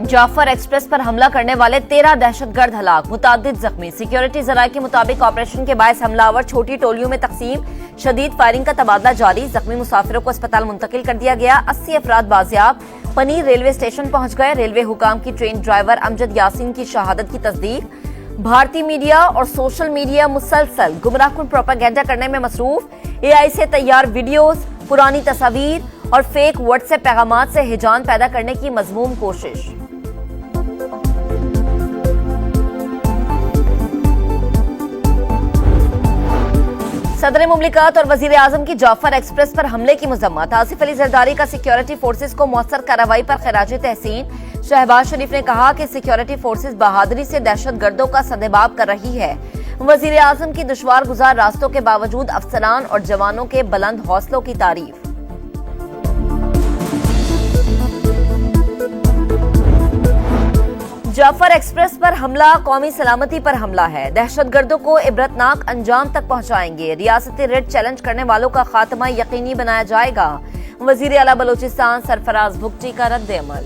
Jafar express पर हमला करने वाले 13 दहशतगर्द हलाक, मुतादिद जख्मी। सिक्योरिटी जराये के मुताबिक ऑपरेशन के बायस हमलावर छोटी टोलियों में तकसीम, शदीद फायरिंग का तबादला जारी। जख्मी मुसाफिरों को अस्पताल मुंतकिल कर दिया गया। 80 अफराद बाजियाब। पनीर रेलवे स्टेशन पहुंच गए। रेलवे हुकाम की ट्रेन ड्राइवर अमजद यासीन की शहादत की तस्दीक। भारतीय मीडिया और सोशल मीडिया मुसलसल गुमराहकुन प्रोपेगेंडा करने में मसरूफ। एआई से तैयार वीडियोस, पुरानी तस्वीर और फेक व्हाट्सएप पैगामात से हिजान पैदा करने की मजमूम कोशिश। सदर मुमलिकत और वजीर आजम की जाफर एक्सप्रेस पर हमले की मजम्मत। आसिफ अली जरदारी का सिक्योरिटी फोर्सेज को मौसर कार्रवाई पर खराज तहसीन। शहबाज शरीफ ने कहा कि सिक्योरिटी फोर्सेज बहादुरी से दहशतगर्दों का सदेबाब कर रही है। वजीर आजम की दुश्वार गुजार रास्तों के बावजूद अफसरान और जवानों के बुलंद हौसलों की तारीफ। जाफर एक्सप्रेस पर हमला कौमी सलामती पर हमला है। दहशतगर्दों को इबरतनाक अंजाम तक पहुंचाएंगे। रियासती रेड चैलेंज करने वालों का खात्मा यकीनी बनाया जाएगा। वजीर आला बलोचिस्तान सरफराज भुगटी का रद्द-ए-अमल।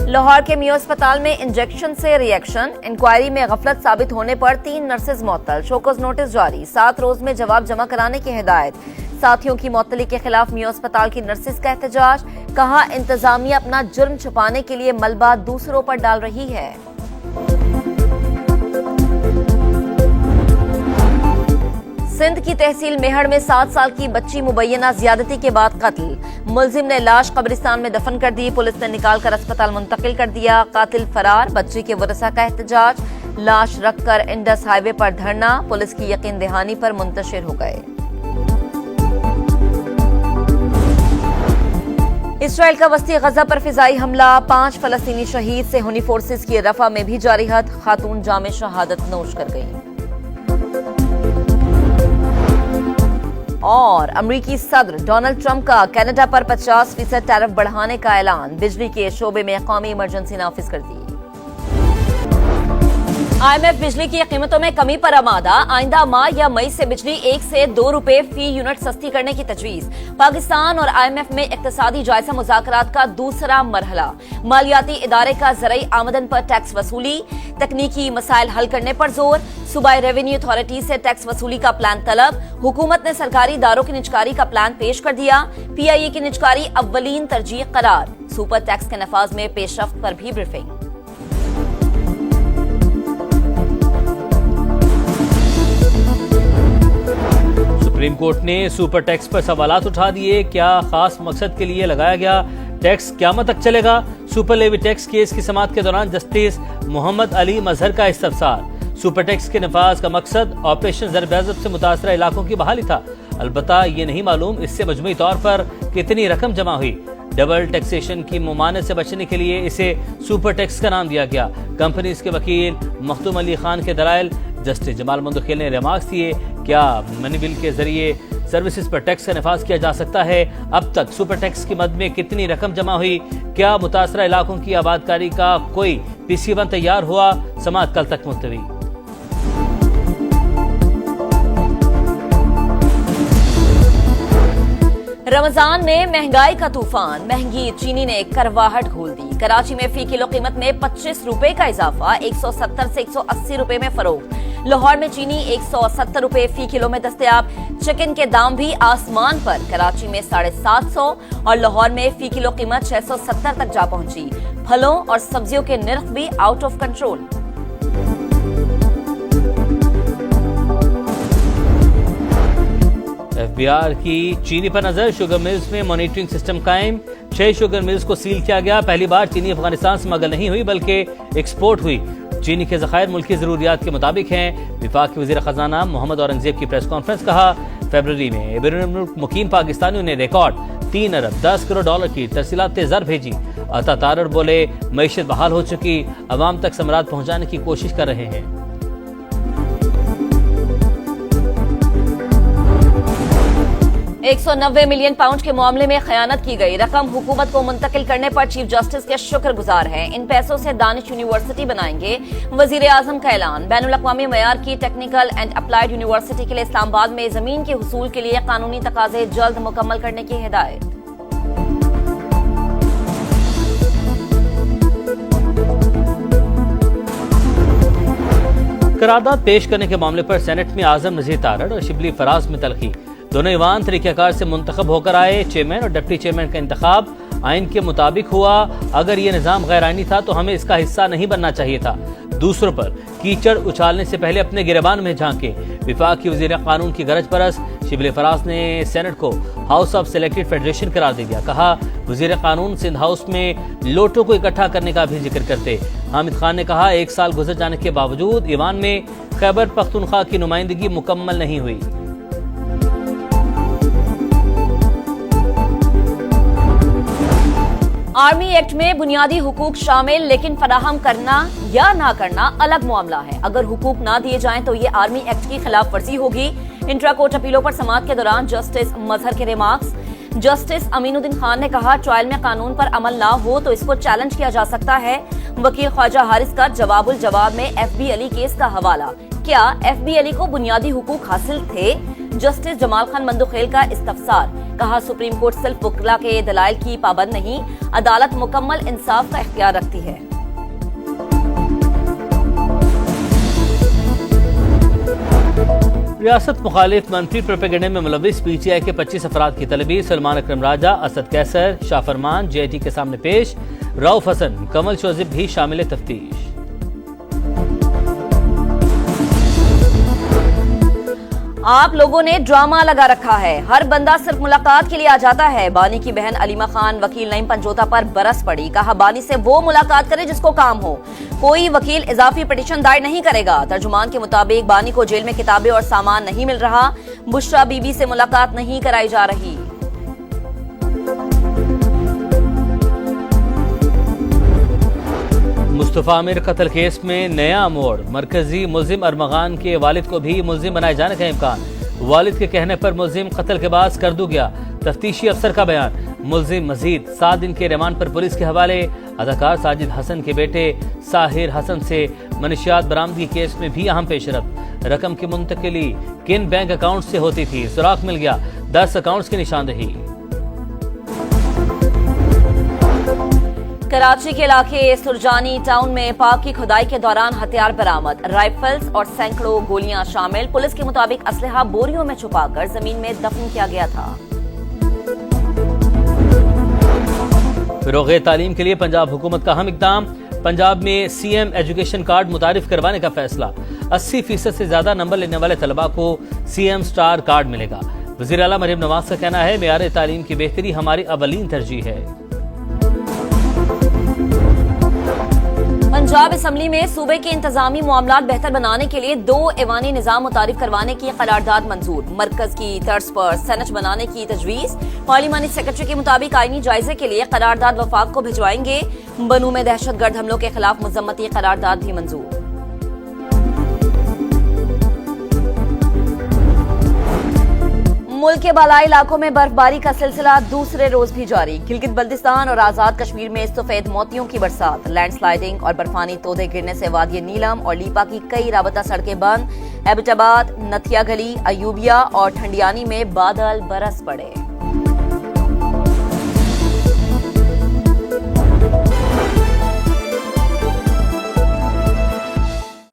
लाहौर के मियो अस्पताल में इंजेक्शन से रिएक्शन। इंक्वायरी में गफलत साबित होने पर 3 नर्सेज मुअत्तल। शोकॉज नोटिस जारी। 7 रोज में जवाब जमा कराने की हिदायत। साथियों की मुअत्तली के खिलाफ मियो अस्पताल की नर्सेज का एहतजाज। कहा, इंतजामिया अपना जुर्म छुपाने के लिए मलबा दूसरों पर डाल रही है। सिंध की तहसील मेहड़ में 7 साल की बच्ची मुबैना ज्यादती के बाद कत्ल। मुलजिम ने लाश कब्रिस्तान में दफन कर दी। पुलिस ने निकालकर अस्पताल मुंतकिल कर दिया। कातिल फरार। बच्ची के वरसा का एहतजाज। लाश रखकर इंडस हाईवे पर धरना। पुलिस की यकीन दहानी पर मुंतशिर हो गए। इसराइल का वस्ती गजा पर फिजाई हमला। 5 फलस्तीनी शहीद। सेहूनी फोर्सेस की रफा में भी जारी हद। खातून जामे शहादत नोश कर गई। और अमरीकी सदर डोनाल्ड ट्रंप का कनाडा पर 50% टैरिफ बढ़ाने का ऐलान। बिजली के शोबे में कौमी इमरजेंसी नाफिज कर दी। IMF बिजली की कीमतों में कमी पर आमादा। आइंदा माह या मई से बिजली 1 से 2 रुपए फी यूनिट सस्ती करने की तजवीज। पाकिस्तान और IMF में इक्तिसादी जायजा मुज़ाकरात का दूसरा मरहला। मालियाती इदारे का ज़राई आमदन पर टैक्स वसूली। तकनीकी मसाइल हल करने पर जोर। सूबाई रेवेन्यू अथॉरिटी से टैक्स वसूली का प्लान तलब। हुकूमत ने सरकारी इदारों की निजकारी का प्लान पेश कर दिया। PIA की निजकारी अव्वलीन तरजीह करार। सुपर टैक्स के नफाज में पेशरफ्त पर भी ब्रीफिंग। सुप्रीम कोर्ट ने सुपर टैक्स पर सवालात उठा दिए। क्या खास मकसद के लिए लगाया गया टैक्स क़यामत तक चलेगा? सुपर लेवी टैक्स केस की समाअत के दौरान जस्टिस मोहम्मद अली मजहर का इस्तफसार। सुपर टैक्स के नफाज का मकसद ऑपरेशन ज़र-ए-ज़ब से मुतासरा इलाकों की बहाली था। अलबत्ता ये नहीं मालूम इससे मजमूई तौर पर कितनी रकम जमा हुई। डबल टैक्सेशन की मुमानत से बचने के लिए इसे सुपर टैक्स का नाम दिया गया। कंपनीज के वकील मखदूम अली खान के दलाइल। जस्टिस जमाल मुंदखिल ने रिमार्क्स दिए, क्या मनी बिल के जरिए सर्विसेज पर टैक्स का नफाज किया जा सकता है? अब तक सुपर टैक्स की मद में कितनी रकम जमा हुई? क्या मुतासरा इलाकों की आबादकारी का कोई PC1 तैयार हुआ? समाअत कल तक मुलतवी। रमजान में महंगाई का तूफान। महंगी चीनी ने करवाहट घोल दी। कराची में फी किलो कीमत में 25 रुपए का इजाफा। 170 से 180 रुपए में फरोख्त। लाहौर में चीनी 170 रुपए फी किलो में दस्तयाब। चिकन के दाम भी आसमान पर। कराची में 750 और लाहौर में फी किलो कीमत 670 तक जा पहुंची। फलों और सब्जियों के निर्ख भी आउट ऑफ कंट्रोल। FBR की चीनी पर नजर। शुगर मिल्स में मॉनिटरिंग सिस्टम कायम। 6 शुगर मिल्स को सील किया गया। पहली बार चीनी अफगानिस्तान से स्मगल नहीं हुई बल्कि एक्सपोर्ट हुई। चीनी के ज़खायर मुल्की ज़रूरियात के मुताबिक हैं। विफाक के वज़ीर ख़जाना मोहम्मद औरंगज़ेब की प्रेस कॉन्फ्रेंस। कहा, फरवरी में बैरून मुकीम पाकिस्तानियों ने रिकॉर्ड 3 अरब 10 करोड़ डॉलर की तरसीलात ज़र भेजी। अता तारर बोले, मईशत बहाल हो चुकी, अवाम तक समरात पहुँचाने की कोशिश कर रहे हैं। 190 मिलियन पाउंड के मामले में खयानत की गई। रकम हुकूमत को मुंतकिल करने पर चीफ जस्टिस के शुक्रगुजार हैं। इन पैसों से दानिश यूनिवर्सिटी बनाएंगे। वजीर आजम का ऐलान। बैनुल अक़वामी मयार की टेक्निकल एंड अप्लाइड यूनिवर्सिटी के लिए इस्लामाबाद में जमीन के हुसूल के लिए कानूनी तकाजे जल्द मुकम्मल करने की हिदायत। करारदाद पेश करने के मामले पर सेनेट में आजम नजीर तारड़ और शिबली फराज में तलखी। दोनों ईवान तरीक़ाकार से मुंतखब होकर आए। चेयरमैन और डिप्टी चेयरमैन का इंतखाब आइन के मुताबिक हुआ। अगर ये निज़ाम गैर आइनी था तो हमें इसका हिस्सा नहीं बनना चाहिए था। दूसरों पर कीचड़ उछालने से पहले अपने गिरबान में झांके। विफाक की वज़ीर कानून की गरज परस शिबली फराज ने सेनेट को हाउस ऑफ सेलेक्टेड फेडरेशन करार दे दिया। कहा, वज़ीर कानून सिंध हाउस में लोटों को इकट्ठा करने का भी जिक्र करते। हामिद खान ने कहा, 1 साल गुजर जाने के बावजूद ईवान में खैबर पख्तूनख्वा की नुमाइंदगी मुकम्मल नहीं हुई। आर्मी एक्ट में बुनियादी हुकूक शामिल, लेकिन फराहम करना या ना करना अलग मामला है। अगर हुकूक ना दिए जाएं तो ये आर्मी एक्ट की खिलाफ वर्जी होगी। इंट्रा कोर्ट अपीलों पर समाअत के दौरान जस्टिस मजहर के रिमार्क्स। जस्टिस अमीनुद्दीन खान ने कहा, ट्रायल में कानून पर अमल ना हो तो इसको चैलेंज किया जा सकता है। वकील ख्वाजा हारिस का जवाबुल जवाब में FB अली केस का हवाला। क्या FB अली को बुनियादी हुकूक हासिल थे? जस्टिस जमाल खान मंदुखेल का इस्तफसार। कहा, सुप्रीम कोर्ट सिर्फ वकला के दलाइल की पाबंद नहीं, अदालत मुकम्मल इंसाफ का इख्तियार रखती है। रियासत मुखालिफ मनफी प्रोपेगेंडे में मुलविस PTI के 25 अफराद की तलबी। सलमान अकरम राजा, असद कैसर, शाह फरमान JIT के सामने पेश। रऊफ हसन, कमल शोजिब भी शामिल तफ्तीश। आप लोगों ने ड्रामा लगा रखा है। हर बंदा सिर्फ मुलाकात के लिए आ जाता है। बानी की बहन अलीमा खान वकील नईम पंजोता पर बरस पड़ी। कहा, बानी से वो मुलाकात करे जिसको काम हो। कोई वकील इजाफी पिटीशन दायर नहीं करेगा। तर्जुमान के मुताबिक बानी को जेल में किताबें और सामान नहीं मिल रहा। बुशरा बीबी से मुलाकात नहीं कराई जा रही। मुस्तफा आमिर कत्ल केस में नया मोड़। मरकजी मुल्जिम अरमगान के वालिद को भी मुल्जिम बनाए जाने का इम्कान। वालिद के कहने पर मुल्जिम कत्ल के बाद कर दू गया। तफ्तीशी अफसर का बयान। मुल्जिम मजीद 7 दिन के रिमांड पर पुलिस के हवाले। अदाकार साजिद हसन के बेटे साहिर हसन से मनशियात बरामदगी केस में भी अहम पेशरफ। रकम की मुंतकिली किन बैंक अकाउंट से होती थी, सुराग मिल गया। 10 अकाउंट्स की निशानदही। कराची के इलाके सुरजानी टाउन में पाक की खुदाई के दौरान हथियार बरामद। राइफल्स और सैकड़ों गोलियां शामिल। पुलिस के मुताबिक असलहा बोरियों में छुपाकर जमीन में दफन किया गया था। फिरोगे तालीम के लिए पंजाब हुकूमत का अहम इक़दाम। पंजाब में CM एजुकेशन कार्ड मुतारिफ करवाने का फैसला। 80% से ज्यादा नंबर लेने वाले तलबा को CM स्टार कार्ड मिलेगा। वज़ीर आला मरियम नवाज का कहना है, मेयार तालीम की बेहतरी हमारी अवलीन तरजीह है। पंजाब असम्बली में सूबे के इंतजामी मामलात बेहतर बनाने के लिए 2 ऐवानी निजाम मुतारिफ करवाने की करारदाद मंजूर। मरकज की तर्ज पर सेनेट बनाने की तजवीज। पार्लिमानी सेक्रेटरी के मुताबिक आईनी जायजे के लिए करारदाद वफाक को भिजवाएंगे। बनू में दहशतगर्द हमलों के खिलाफ मुजम्मती करारदाद भी मंजूर। मुल्क के बालाई इलाकों में बर्फबारी का सिलसिला दूसरे रोज भी जारी। गिलगित बल्तिस्तान और आजाद कश्मीर में सफेद मोतियों की बरसात। लैंडस्लाइडिंग और बर्फानी तोदे गिरने से वादी नीलम और लीपा की कई राबता सड़कें बंद। एबटाबाद, नथिया गली, अयूबिया और ठंडियानी में बादल बरस पड़े।